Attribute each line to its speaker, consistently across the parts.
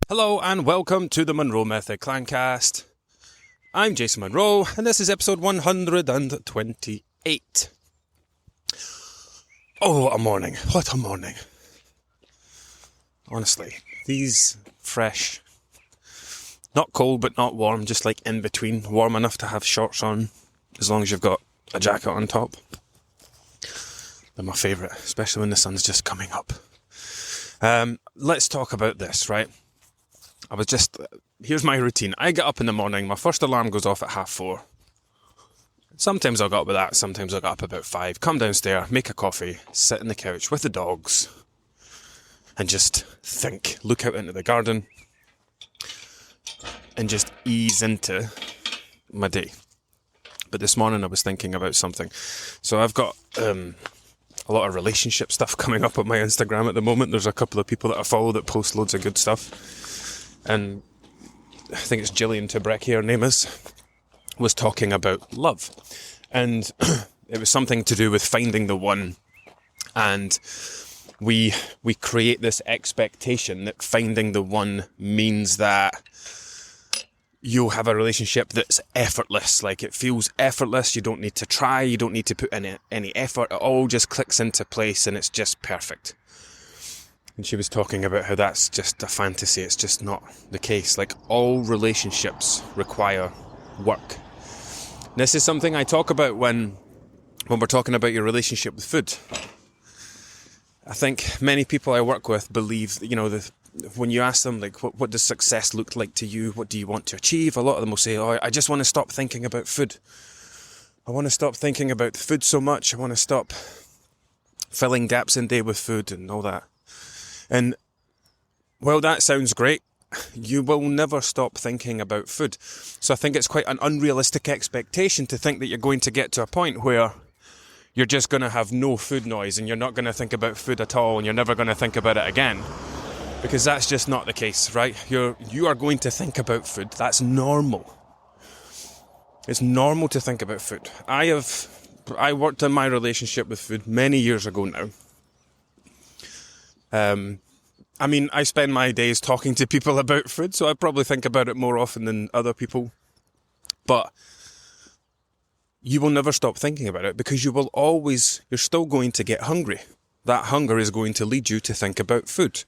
Speaker 1: Hello and welcome to the Monroe Method Clancast. I'm Jason Monroe and this is episode 128. Oh, what a morning. What a morning. Honestly, these fresh, not cold but not warm, just like in between, warm enough to have shorts on as long as you've got a jacket on top. They're my favourite, especially when the sun's just coming up. Let's talk about this, right? Here's my routine. I get up in the morning, my first alarm goes off at 4:30. Sometimes I'll get up with that, sometimes I'll get up about 5, come downstairs, make a coffee, sit on the couch with the dogs, and just think, look out into the garden, and just ease into my day. But this morning I was thinking about something. So I've got a lot of relationship stuff coming up on my Instagram at the moment. There's a couple of people that I follow that post loads of good stuff. And I think it's Gillian Tabrek, her name was talking about love. And it was something to do with finding the one. And we create this expectation that finding the one means that you'll have a relationship that's effortless. Like, it feels effortless. You don't need to try. You don't need to put in any effort. It all just clicks into place and it's just perfect. And she was talking about how that's just a fantasy. It's just not the case. Like, all relationships require work. And this is something I talk about when we're talking about your relationship with food. I think many people I work with believe, when you ask them, like, what does success look like to you? What do you want to achieve? A lot of them will say, I just want to stop thinking about food. I want to stop thinking about food so much. I want to stop filling gaps in day with food and all that. And while that sounds great, you will never stop thinking about food. So I think it's quite an unrealistic expectation to think that you're going to get to a point where you're just going to have no food noise and you're not going to think about food at all and you're never going to think about it again. Because that's just not the case, right? You are going to think about food. That's normal. It's normal to think about food. I worked on my relationship with food many years ago now. I spend my days talking to people about food, so I probably think about it more often than other people. But you will never stop thinking about it because you're still going to get hungry. That hunger is going to lead you to think about food.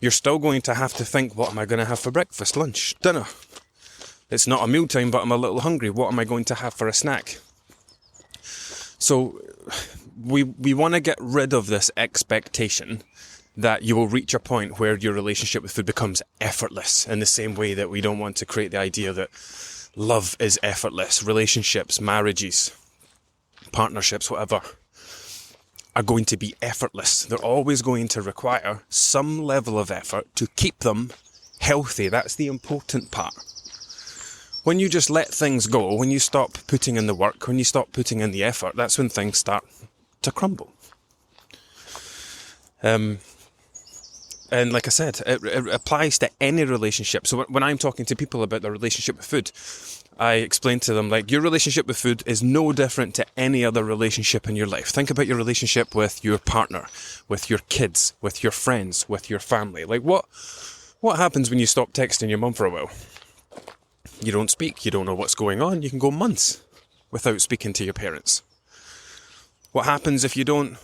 Speaker 1: You're still going to have to think, what am I going to have for breakfast, lunch, dinner? It's not a mealtime, but I'm a little hungry. What am I going to have for a snack? So we want to get rid of this expectation that you will reach a point where your relationship with food becomes effortless, in the same way that we don't want to create the idea that love is effortless. Relationships, marriages, partnerships, whatever, are going to be effortless. They're always going to require some level of effort to keep them healthy. That's the important part. When you just let things go, when you stop putting in the work, when you stop putting in the effort, that's when things start to crumble. And like I said, it applies to any relationship. So when I'm talking to people about their relationship with food, I explain to them, like, your relationship with food is no different to any other relationship in your life. Think about your relationship with your partner, with your kids, with your friends, with your family. Like, what happens when you stop texting your mum for a while? You don't speak, you don't know what's going on. You can go months without speaking to your parents. What happens if you don't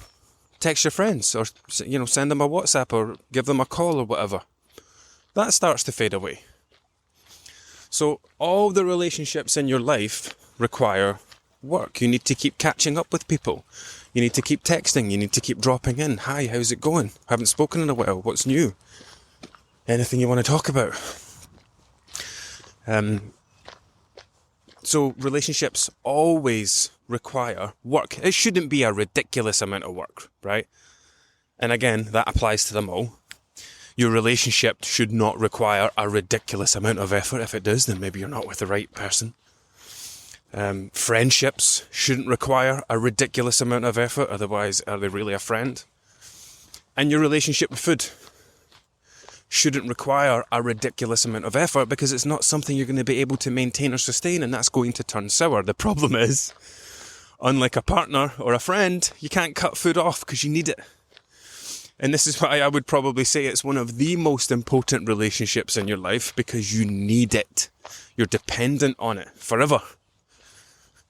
Speaker 1: text your friends or, send them a WhatsApp or give them a call or whatever? That starts to fade away. So all the relationships in your life require work. You need to keep catching up with people. You need to keep texting. You need to keep dropping in. Hi, how's it going? Haven't spoken in a while. What's new? Anything you want to talk about? So relationships always require work. It shouldn't be a ridiculous amount of work, right? And again, that applies to them all. Your relationship should not require a ridiculous amount of effort. If it does, then maybe you're not with the right person. Friendships shouldn't require a ridiculous amount of effort. Otherwise, are they really a friend? And your relationship with food shouldn't require a ridiculous amount of effort because it's not something you're going to be able to maintain or sustain, and that's going to turn sour. The problem is, unlike a partner or a friend, you can't cut food off because you need it. And this is why I would probably say it's one of the most important relationships in your life, because you need it. You're dependent on it forever.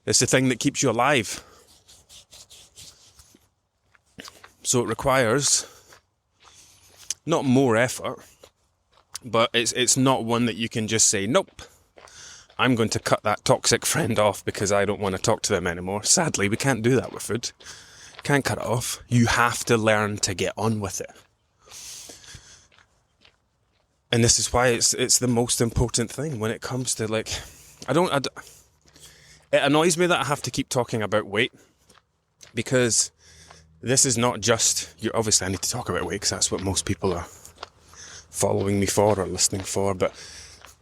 Speaker 1: It's the thing that keeps you alive. So it requires not more effort, but it's not one that you can just say, nope, I'm going to cut that toxic friend off because I don't want to talk to them anymore. Sadly, we can't do that with food. Can't cut it off. You have to learn to get on with it. And this is why it's the most important thing when it comes to, like, it annoys me that I have to keep talking about weight, because this is not just, obviously I need to talk about weight because that's what most people are following me for or listening for, but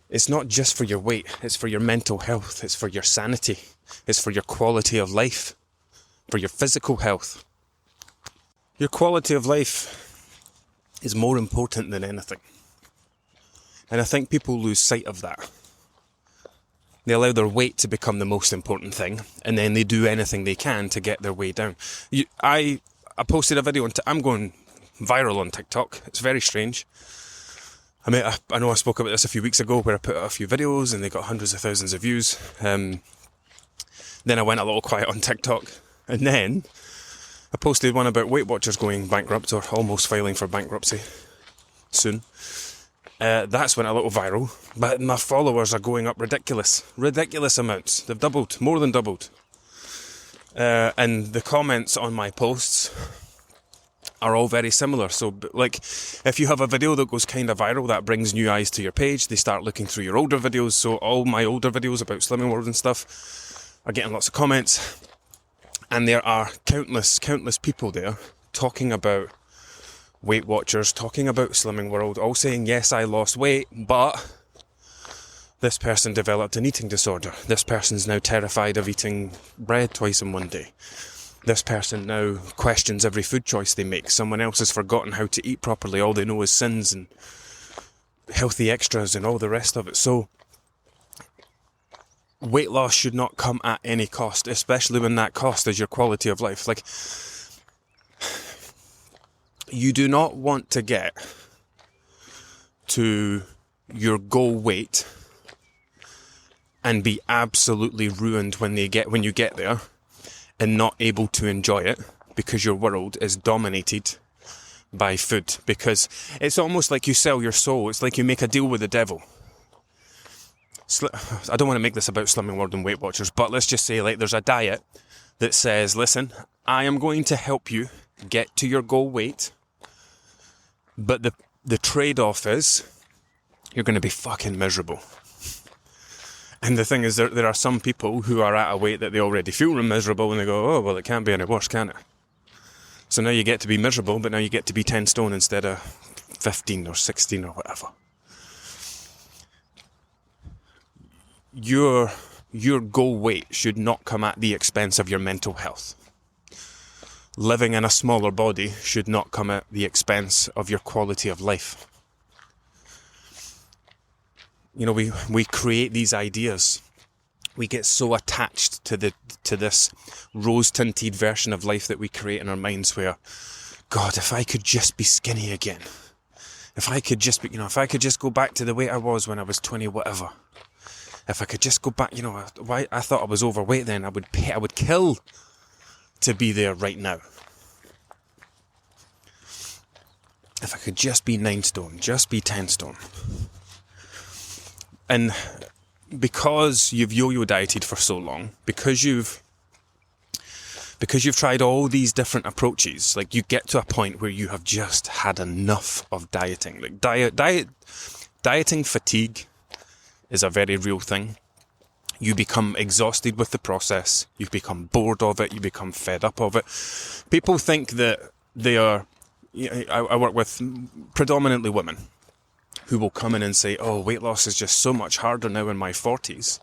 Speaker 1: it's not just for your weight, it's for your mental health, it's for your sanity, it's for your quality of life, for your physical health. Your quality of life is more important than anything. And I think people lose sight of that. They allow their weight to become the most important thing, and then they do anything they can to get their way down. I posted a video on I'm going viral on TikTok. It's very strange. I know I spoke about this a few weeks ago where I put out a few videos and they got hundreds of thousands of views. Then I went a little quiet on TikTok, and then I posted one about Weight Watchers going bankrupt or almost filing for bankruptcy soon. That's went a little viral, but my followers are going up ridiculous amounts. They've doubled, more than doubled. And the comments on my posts are all very similar. So, like, if you have a video that goes kind of viral, that brings new eyes to your page. They start looking through your older videos. So all my older videos about Slimming World and stuff are getting lots of comments. And there are countless people there talking about Weight Watchers, talking about Slimming World, all saying, yes, I lost weight, but this person developed an eating disorder. This person's now terrified of eating bread twice in one day. This person now questions every food choice they make. Someone else has forgotten how to eat properly. All they know is sins and healthy extras and all the rest of it. So weight loss should not come at any cost, especially when that cost is your quality of life. Like, you do not want to get to your goal weight and be absolutely ruined when you get there and not able to enjoy it because your world is dominated by food. Because it's almost like you sell your soul. It's like you make a deal with the devil. I don't want to make this about Slimming World and Weight Watchers, but let's just say, like, there's a diet that says, listen, I am going to help you get to your goal weight, but the trade-off is you're going to be fucking miserable. And the thing is, there are some people who are at a weight that they already feel miserable, and they go, oh, well, it can't be any worse, can it? So now you get to be miserable, but now you get to be 10 stone instead of 15 or 16 or whatever. Your goal weight should not come at the expense of your mental health. Living in a smaller body should not come at the expense of your quality of life. You know, we create these ideas. We get so attached to this rose-tinted version of life that we create in our minds where, God, if I could just be skinny again. If I could just go back to the weight I was when I was 20, whatever. If I could just go back, why I thought I was overweight then, I would kill to be there right now. If I could just be 9 stone, just be 10 stone. And because you've yo-yo dieted for so long, because you've tried all these different approaches, like, you get to a point where you have just had enough of dieting. Like, dieting fatigue is a very real thing. You become exhausted with the process. You become bored of it. You become fed up of it. People think that they are... I work with predominantly women who will come in and say, oh, weight loss is just so much harder now in my 40s.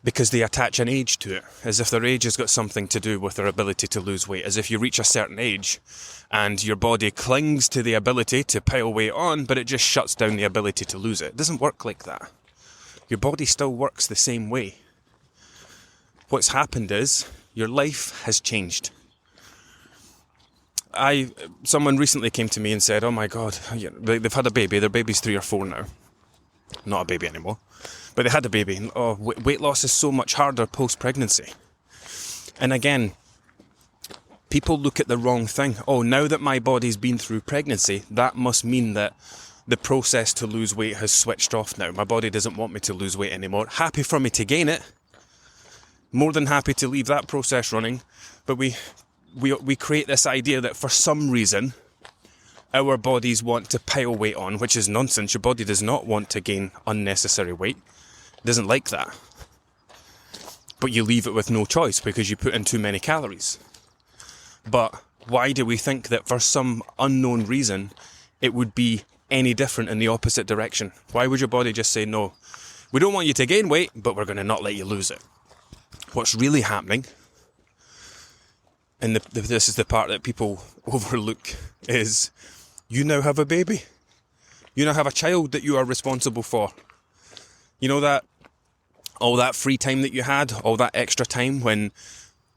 Speaker 1: Because they attach an age to it, as if their age has got something to do with their ability to lose weight. As if you reach a certain age and your body clings to the ability to pile weight on, but it just shuts down the ability to lose it. It doesn't work like that. Your body still works the same way. What's happened is your life has changed. someone recently came to me and said, oh my God, they've had a baby. Their baby's 3 or 4 now. Not a baby anymore. But they had a baby. And, weight loss is so much harder post-pregnancy. And again, people look at the wrong thing. Oh, now that my body's been through pregnancy, that must mean that the process to lose weight has switched off now. My body doesn't want me to lose weight anymore. Happy for me to gain it. More than happy to leave that process running. But we create this idea that for some reason, our bodies want to pile weight on, which is nonsense. Your body does not want to gain unnecessary weight. It doesn't like that. But you leave it with no choice because you put in too many calories. But why do we think that for some unknown reason it would be any different in the opposite direction? Why would your body just say, no, we don't want you to gain weight, but we're going to not let you lose it? What's really happening, and this is the part that people overlook, is you now have a baby. You now have a child that you are responsible for. You know that all that free time that you had, all that extra time when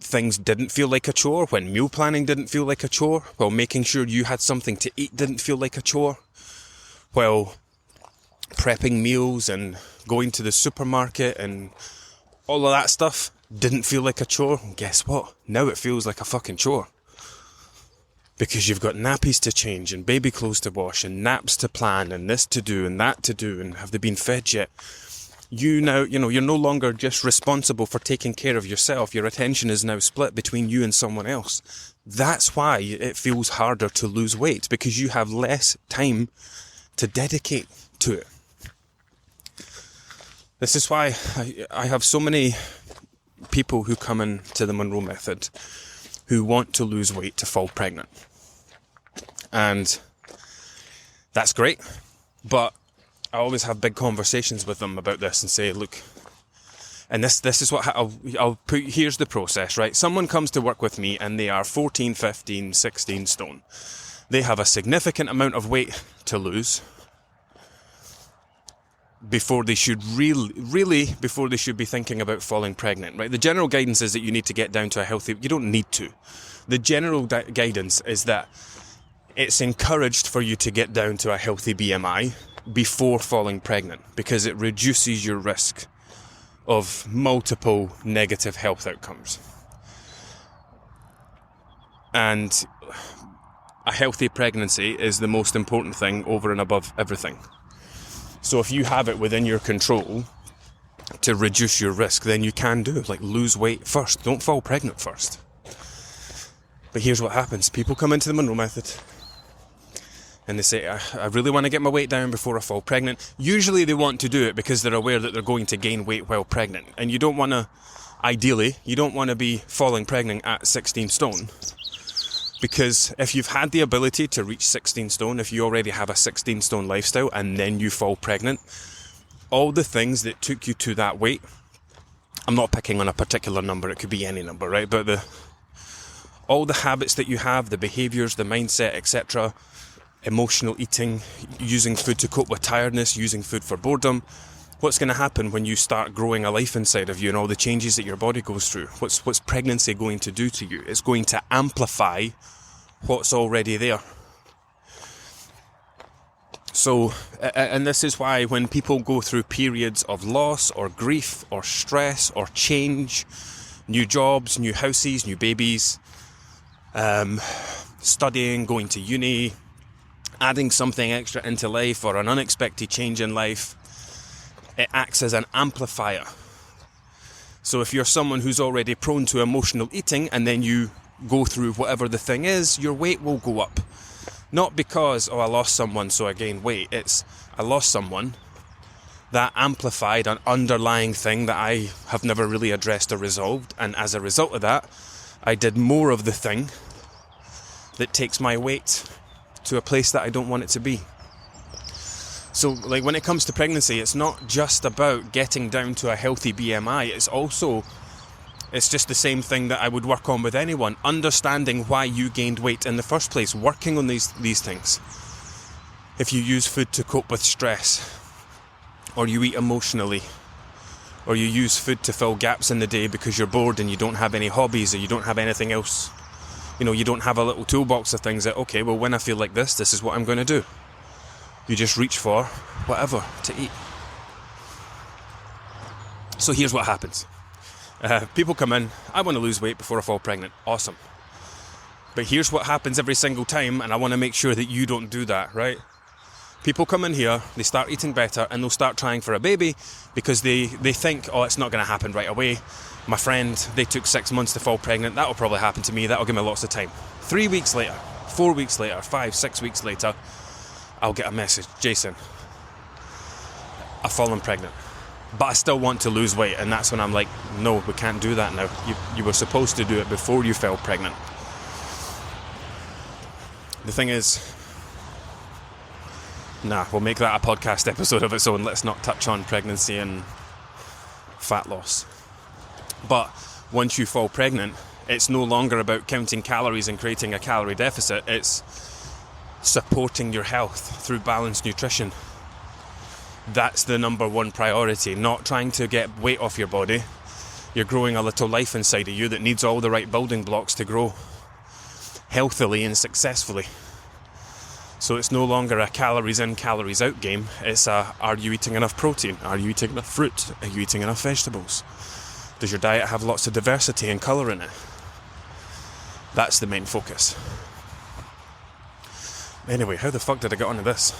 Speaker 1: things didn't feel like a chore, when meal planning didn't feel like a chore, while making sure you had something to eat didn't feel like a chore, while prepping meals and going to the supermarket and all of that stuff didn't feel like a chore. Guess what? Now it feels like a fucking chore. Because you've got nappies to change and baby clothes to wash and naps to plan and this to do and that to do, and have they been fed yet? You're no longer just responsible for taking care of yourself. Your attention is now split between you and someone else. That's why it feels harder to lose weight, because you have less time to dedicate to it. This is why I have so many people who come into the Monroe Method who want to lose weight to fall pregnant. And that's great, but I always have big conversations with them about this and say, look, and this is what I'll put, here's the process, right? Someone comes to work with me and they are 14, 15, 16 stone. They have a significant amount of weight to lose before they should before they should be thinking about falling pregnant, right? The general guidance is that you need to get down to a healthy, you don't need to. The general guidance is that it's encouraged for you to get down to a healthy BMI before falling pregnant, because it reduces your risk of multiple negative health outcomes. And a healthy pregnancy is the most important thing over and above everything. So if you have it within your control to reduce your risk, then you can do it. Like, lose weight first. Don't fall pregnant first. But here's what happens. People come into the Monroe Method and they say, I really want to get my weight down before I fall pregnant. Usually they want to do it because they're aware that they're going to gain weight while pregnant. And you don't want to, ideally, you don't want to be falling pregnant at 16 stone. Because if you've had the ability to reach 16 stone, if you already have a 16 stone lifestyle and then you fall pregnant, all the things that took you to that weight, I'm not picking on a particular number, it could be any number, right? But all the habits that you have, the behaviours, the mindset, etc., emotional eating, using food to cope with tiredness, using food for boredom, what's going to happen when you start growing a life inside of you and all the changes that your body goes through? What's pregnancy going to do to you? It's going to amplify what's already there. So, and this is why when people go through periods of loss or grief or stress or change, new jobs, new houses, new babies, studying, going to uni, adding something extra into life or an unexpected change in life, it acts as an amplifier. So if you're someone who's already prone to emotional eating and then you go through whatever the thing is, your weight will go up. Not because, I lost someone so I gained weight. It's, I lost someone, that amplified an underlying thing that I have never really addressed or resolved, and as a result of that, I did more of the thing that takes my weight to a place that I don't want it to be. So, like, when it comes to pregnancy, it's not just about getting down to a healthy BMI. It's just the same thing that I would work on with anyone. Understanding why you gained weight in the first place. Working on these things. If you use food to cope with stress, or you eat emotionally, or you use food to fill gaps in the day because you're bored and you don't have any hobbies or you don't have anything else You don't have a little toolbox of things that, okay, well, when I feel like this is what I'm going to do. You just reach for whatever to eat. So here's what happens. People come in, I want to lose weight before I fall pregnant. Awesome. But here's what happens every single time, and I want to make sure that you don't do that, right? People come in here, they start eating better, and they'll start trying for a baby because they think, oh, it's not going to happen right away. My friend, they took 6 months to fall pregnant. That'll probably happen to me. That'll give me lots of time. 3 weeks later, 4 weeks later, 5, 6 weeks later, I'll get a message. Jason, I've fallen pregnant, but I still want to lose weight. And that's when I'm like, no, we can't do that now. You were supposed to do it before you fell pregnant. The thing is, we'll make that a podcast episode of its own. Let's not touch on pregnancy and fat loss. But once you fall pregnant, it's no longer about counting calories and creating a calorie deficit. It's supporting your health through balanced nutrition. That's the number one priority, not trying to get weight off your body. You're growing a little life inside of you that needs all the right building blocks to grow healthily and successfully. So it's no longer a calories in, calories out game. It's are you eating enough protein? Are you eating enough fruit? Are you eating enough vegetables? Does your diet have lots of diversity and colour in it? That's the main focus. Anyway, how the fuck did I get onto this?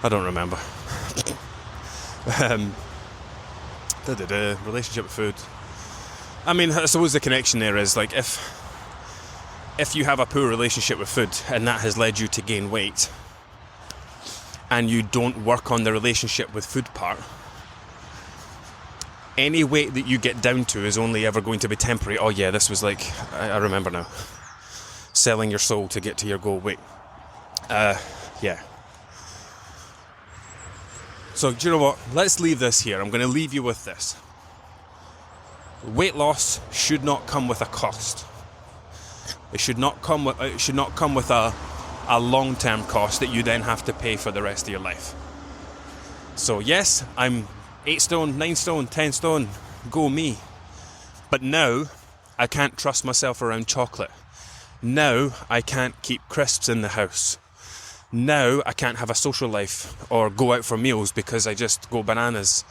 Speaker 1: I don't remember. Relationship with food. I mean, I suppose the connection there is like if you have a poor relationship with food and that has led you to gain weight and you don't work on the relationship with food part, any weight that you get down to is only ever going to be temporary. Oh yeah, this was like, I remember now. Selling your soul to get to your goal weight. Yeah. So do you know what? Let's leave this here. I'm going to leave you with this. Weight loss should not come with a cost. It should not come with a long-term cost that you then have to pay for the rest of your life. So yes, I'm 8 stone, 9 stone, 10 stone, go me. But now, I can't trust myself around chocolate. Now, I can't keep crisps in the house. Now, I can't have a social life or go out for meals because I just go bananas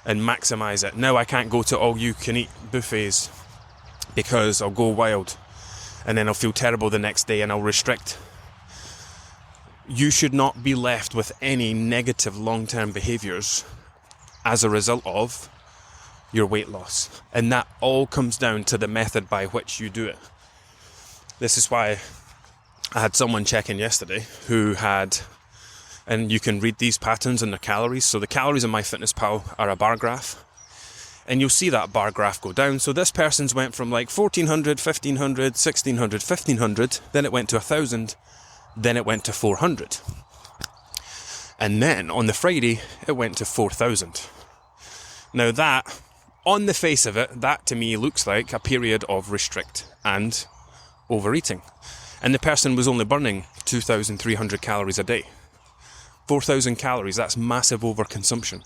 Speaker 1: and maximise it. Now, I can't go to all-you-can-eat buffets because I'll go wild and then I'll feel terrible the next day and I'll restrict. You should not be left with any negative long-term behaviours as a result of your weight loss. And that all comes down to the method by which you do it. This is why I had someone check in yesterday who had, and you can read these patterns in their calories. So the calories in MyFitnessPal are a bar graph. And you'll see that bar graph go down. So this person's went from like 1400, 1500, 1600, 1500, then it went to 1000, then it went to 400. And then on the Friday, it went to 4000. Now that, on the face of it, that to me looks like a period of restrict and overeating. And the person was only burning 2,300 calories a day. 4,000 calories, that's massive overconsumption.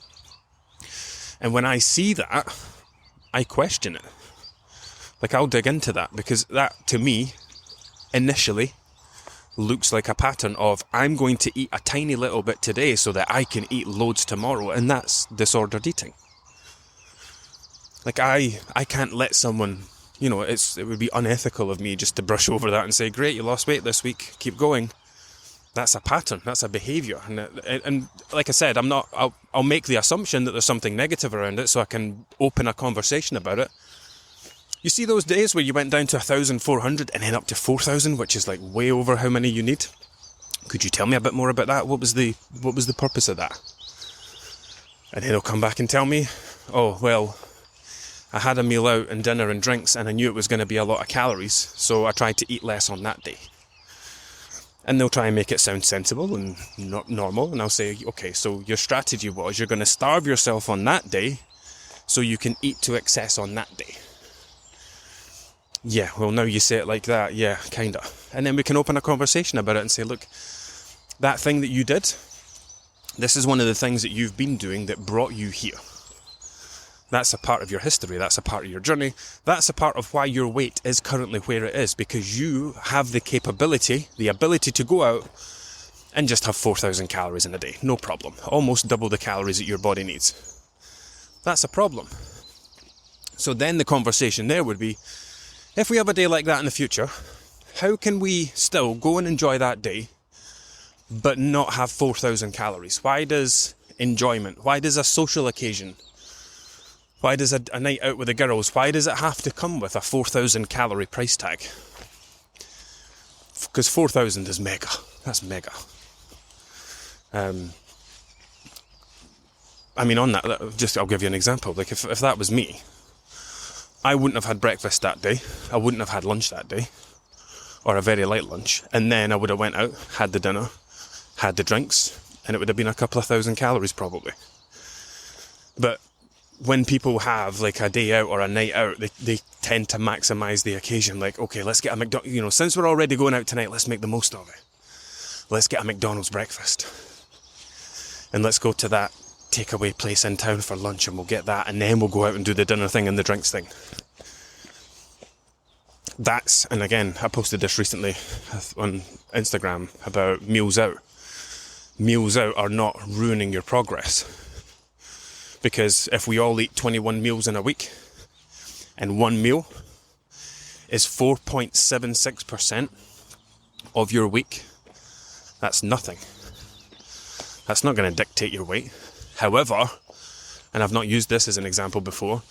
Speaker 1: And when I see that, I question it. Like, I'll dig into that because that, to me, initially, looks like a pattern of I'm going to eat a tiny little bit today so that I can eat loads tomorrow, and that's disordered eating. Like, I can't let someone, it would be unethical of me just to brush over that and say, great, you lost weight this week, keep going. That's a pattern, that's a behaviour. And like I said, I'll make the assumption that there's something negative around it so I can open a conversation about it. You see those days where you went down to 1,400 and then up to 4,000, which is like way over how many you need? Could you tell me a bit more about that? What was the purpose of that? And then they'll come back and tell me, oh, well, I had a meal out and dinner and drinks and I knew it was going to be a lot of calories, so I tried to eat less on that day. And they'll try and make it sound sensible and not normal. And I'll say, okay, so your strategy was you're going to starve yourself on that day so you can eat to excess on that day. Yeah, well, now you say it like that. Yeah, kind of. And then we can open a conversation about it and say, look, that thing that you did, this is one of the things that you've been doing that brought you here. That's a part of your history. That's a part of your journey. That's a part of why your weight is currently where it is, because you have the capability, the ability to go out and just have 4,000 calories in a day. No problem. Almost double the calories that your body needs. That's a problem. So then the conversation there would be, if we have a day like that in the future, how can we still go and enjoy that day but not have 4,000 calories? Why does enjoyment, why does a social occasion, why does a night out with the girls, why does it have to come with a 4,000 calorie price tag? Because 4,000 is mega. That's mega. I mean, on that, I'll give you an example. Like, if that was me, I wouldn't have had breakfast that day. I wouldn't have had lunch that day, or a very light lunch. And then I would have went out, had the dinner, had the drinks, and it would have been a couple of thousand calories probably. But when people have like a day out or a night out, they tend to maximize the occasion. Like, okay, let's get a McDonald's, since we're already going out tonight, let's make the most of it. Let's get a McDonald's breakfast. And let's go to that takeaway place in town for lunch, and we'll get that, and then we'll go out and do the dinner thing and the drinks thing. And again, I posted this recently on Instagram about meals out. Meals out are not ruining your progress. Because if we all eat 21 meals in a week, and one meal is 4.76% of your week, that's nothing. That's not going to dictate your weight. However, and I've not used this as an example before,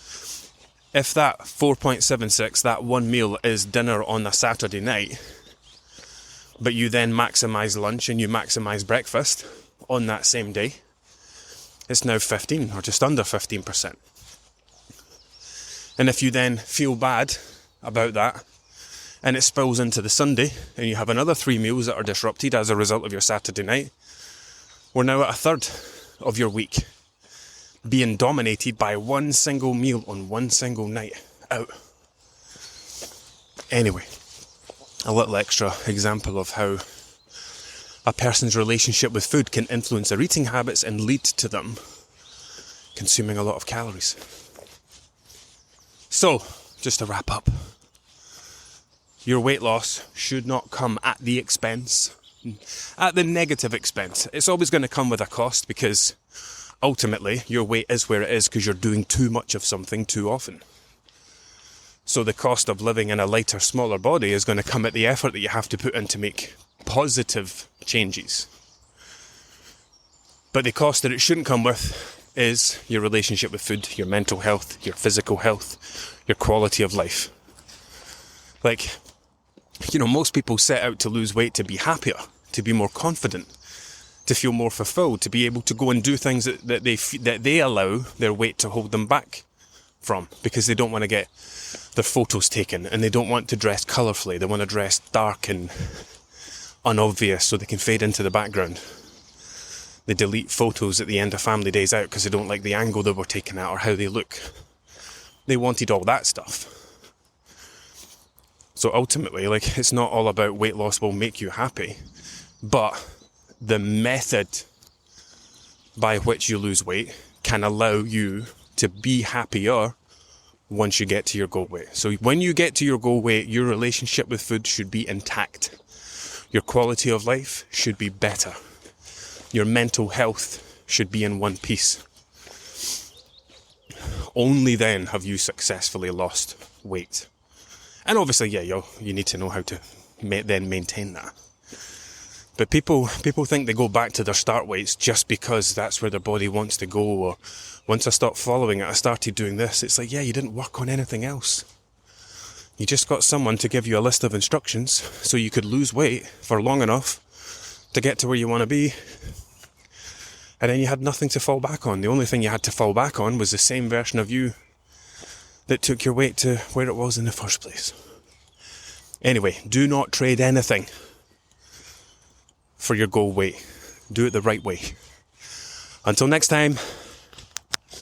Speaker 1: if that 4.76, that one meal is dinner on a Saturday night, but you then maximise lunch and you maximise breakfast on that same day, it's now 15 or just under 15%. And if you then feel bad about that and it spills into the Sunday and you have another 3 meals that are disrupted as a result of your Saturday night, we're now at a third of your week being dominated by one single meal on one single night out. Anyway, a little extra example of how a person's relationship with food can influence their eating habits and lead to them consuming a lot of calories. So, just to wrap up, your weight loss should not come at the negative expense. It's always going to come with a cost, because ultimately your weight is where it is because you're doing too much of something too often. So the cost of living in a lighter, smaller body is going to come at the effort that you have to put in to make positive changes. But the cost that it shouldn't come with is your relationship with food, your mental health, your physical health, your quality of life. Like, most people set out to lose weight to be happier, to be more confident, to feel more fulfilled, to be able to go and do things that they allow their weight to hold them back from, because they don't want to get their photos taken and they don't want to dress colourfully. They want to dress dark and unobvious so they can fade into the background. They delete photos at the end of family days out because they don't like the angle they were taken at or how they look. They wanted all that stuff. So ultimately, it's not all about weight loss will make you happy, but the method by which you lose weight can allow you to be happier once you get to your goal weight. So when you get to your goal weight, your relationship with food should be intact. Your quality of life should be better. Your mental health should be in one piece. Only then have you successfully lost weight. And obviously, you need to know how to then maintain that. But people think they go back to their start weights just because that's where their body wants to go. Or once I stopped following it, I started doing this. It's like, you didn't work on anything else. You just got someone to give you a list of instructions so you could lose weight for long enough to get to where you want to be. And then you had nothing to fall back on. The only thing you had to fall back on was the same version of you that took your weight to where it was in the first place. Anyway, do not trade anything for your goal weight. Do it the right way. Until next time.